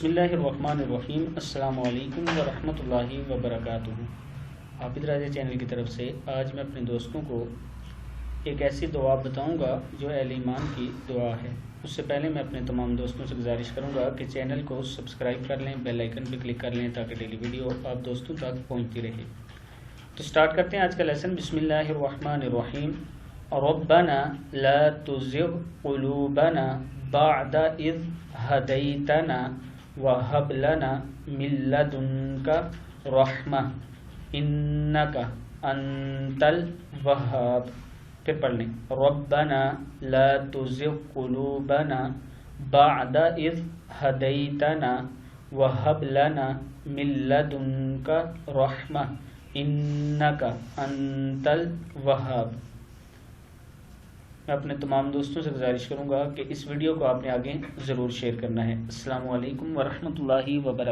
بسم اللہ الرحمن الرحیم۔ السلام علیکم ورحمۃ اللہ وبرکاتہ۔ حافظ راجہ چینل کی طرف سے آج میں اپنے دوستوں کو ایک ایسی دعا بتاؤں گا جو اہل ایمان کی دعا ہے۔ اس سے پہلے میں اپنے تمام دوستوں سے گزارش کروں گا کہ چینل کو سبسکرائب کر لیں، بیل آئیکن پہ کلک کر لیں تاکہ ڈیلی ویڈیو آپ دوستوں تک پہنچتی رہے۔ تو سٹارٹ کرتے ہیں آج کا لیسن۔ بسم اللہ الرحمن الرحیم۔ ربنا لا تزغ قلوبنا بعد اذ ہدیتنا وَهَبْ لَنَا مِن لَّدُنكَ رَحْمَةً إِنَّكَ أَنتَ الْوَهَّابُ۔ پھر پڑھ لیں۔ رَبَّنَا لَا تُزِغْ قُلُوبَنَا بَعْدَ إِذْ هَدَيْتَنَا وَهَبْ لَنَا مِن لَّدُنكَ رَحْمَةً إِنَّكَ أَنتَ الْوَهَّابُ۔ میں اپنے تمام دوستوں سے گزارش کروں گا کہ اس ویڈیو کو آپ نے آگے ضرور شیئر کرنا ہے۔ السلام علیکم ورحمۃ اللہ وبرکاتہ۔